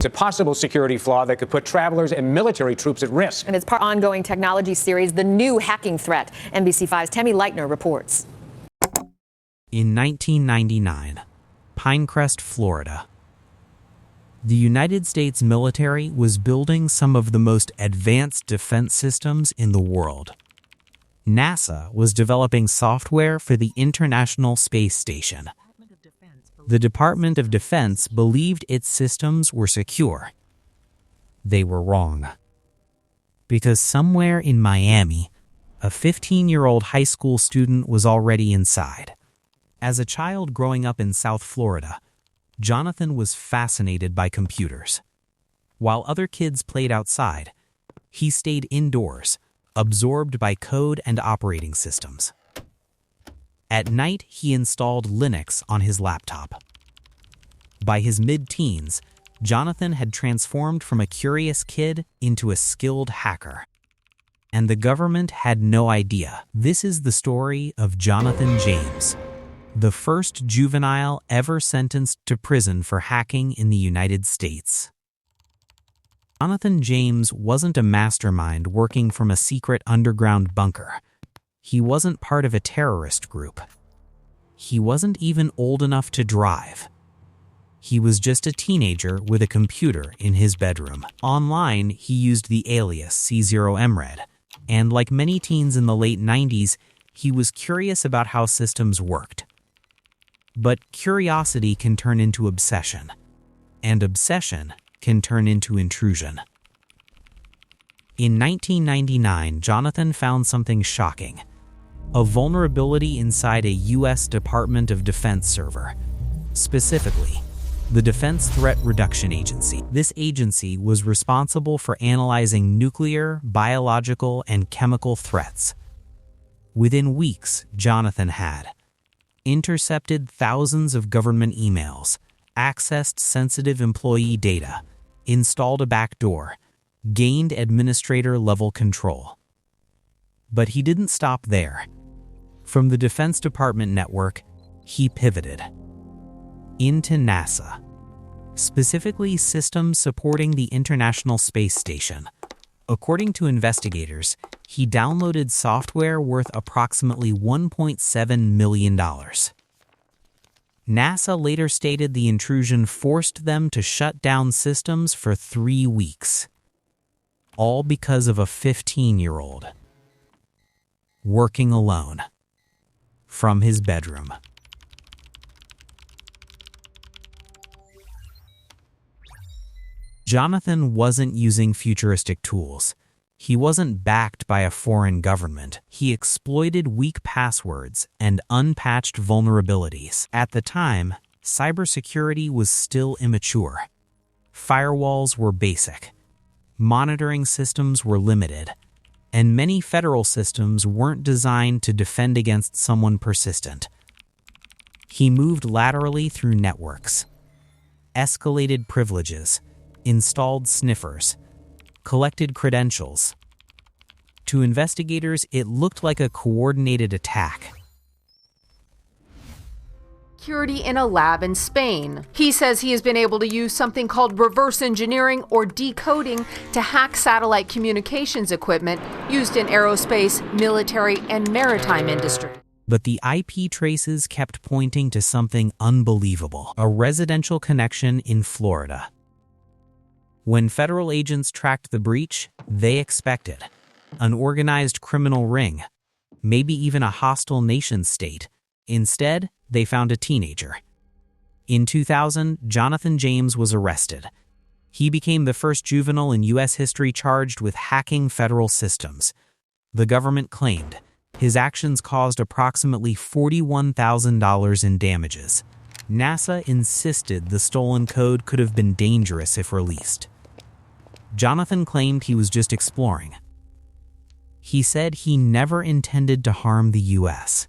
It's a possible security flaw that could put travelers and military troops at risk. And it's part ongoing technology series, The New Hacking Threat. NBC5's Tammy Leitner reports. In 1999, Pinecrest, Florida. The United States military was building some of the most advanced defense systems in the world. NASA was developing software for the International Space Station. The Department of Defense believed its systems were secure. They were wrong. Because somewhere in Miami, a 15-year-old high school student was already inside. As a child growing up in South Florida, Jonathan was fascinated by computers. While other kids played outside, he stayed indoors, absorbed by code and operating systems. At night, he installed Linux on his laptop. By his mid-teens, Jonathan had transformed from a curious kid into a skilled hacker. And the government had no idea. This is the story of Jonathan James, the first juvenile ever sentenced to prison for hacking in the United States. Jonathan James wasn't a mastermind working from a secret underground bunker. He wasn't part of a terrorist group. He wasn't even old enough to drive. He was just a teenager with a computer in his bedroom. Online, he used the alias C0MRED, and like many teens in the late 90s, he was curious about how systems worked. But curiosity can turn into obsession, and obsession can turn into intrusion. In 1999, Jonathan found something shocking: a vulnerability inside a U.S. Department of Defense server, specifically the Defense Threat Reduction Agency. This agency was responsible for analyzing nuclear, biological, and chemical threats. Within weeks, Jonathan had intercepted thousands of government emails, accessed sensitive employee data, installed a backdoor, gained administrator-level control. But he didn't stop there. From the Defense Department network, he pivoted into NASA, specifically systems supporting the International Space Station. According to investigators, he downloaded software worth approximately $1.7 million. NASA later stated the intrusion forced them to shut down systems for 3 weeks, all because of a 15-year-old working alone from his bedroom. Jonathan wasn't using futuristic tools. He wasn't backed by a foreign government. He exploited weak passwords and unpatched vulnerabilities. At the time, cybersecurity was still immature. Firewalls were basic. Monitoring systems were limited. And many federal systems weren't designed to defend against someone persistent. He moved laterally through networks, escalated privileges, installed sniffers, collected credentials. To investigators, it looked like a coordinated attack. Security in a lab in Spain. He says he has been able to use something called reverse engineering or decoding to hack satellite communications equipment used in aerospace, military, and maritime industry. But the IP traces kept pointing to something unbelievable: a residential connection in Florida. When federal agents tracked the breach, they expected an organized criminal ring, maybe even a hostile nation-state. Instead, they found a teenager. In 2000, Jonathan James was arrested. He became the first juvenile in U.S. history charged with hacking federal systems. The government claimed his actions caused approximately $41,000 in damages. NASA insisted the stolen code could have been dangerous if released. Jonathan claimed he was just exploring. He said he never intended to harm the U.S.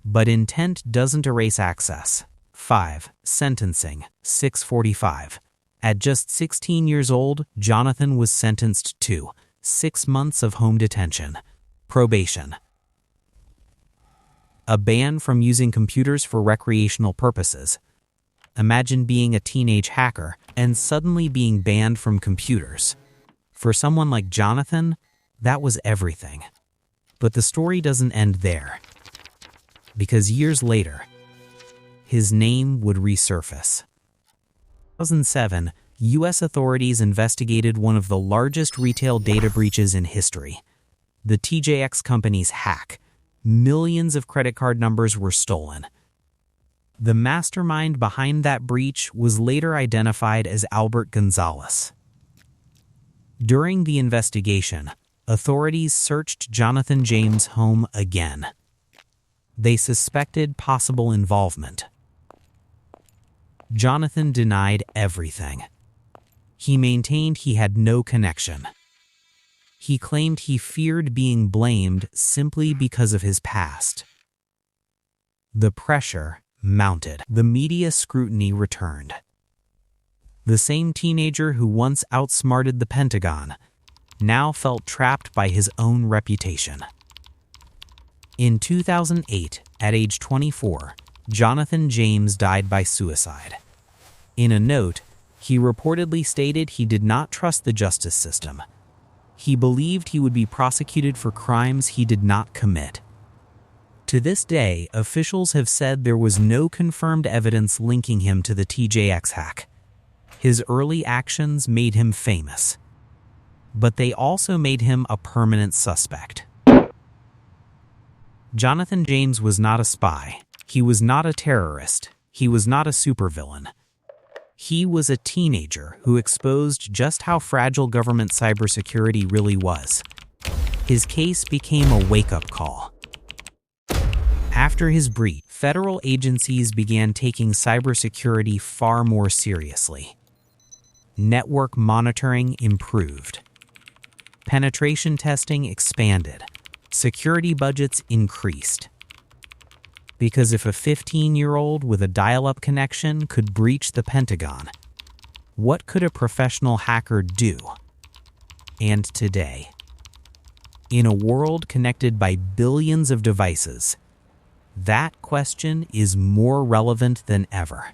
But intent doesn't erase access. 5. Sentencing. 645. At just 16 years old, Jonathan was sentenced to 6 months of home detention, probation, a ban from using computers for recreational purposes, Imagine being a teenage hacker and suddenly being banned from computers. For someone like Jonathan, that was everything. But the story doesn't end there. Because years later, his name would resurface. In 2007, U.S. authorities investigated one of the largest retail data breaches in history. The TJX company's hack. Millions of credit card numbers were stolen. The mastermind behind that breach was later identified as Albert Gonzalez. During the investigation, authorities searched Jonathan James' home again. They suspected possible involvement. Jonathan denied everything. He maintained he had no connection. He claimed he feared being blamed simply because of his past. The pressure mounted. The media scrutiny returned. The same teenager who once outsmarted the Pentagon now felt trapped by his own reputation. In 2008, at age 24, Jonathan James died by suicide. In a note, he reportedly stated he did not trust the justice system. He believed he would be prosecuted for crimes he did not commit. To this day, officials have said there was no confirmed evidence linking him to the TJX hack. His early actions made him famous, but they also made him a permanent suspect. Jonathan James was not a spy. He was not a terrorist. He was not a supervillain. He was a teenager who exposed just how fragile government cybersecurity really was. His case became a wake-up call. After his breach, federal agencies began taking cybersecurity far more seriously. Network monitoring improved. Penetration testing expanded. Security budgets increased. Because if a 15-year-old with a dial-up connection could breach the Pentagon, what could a professional hacker do? And today, in a world connected by billions of devices, that question is more relevant than ever.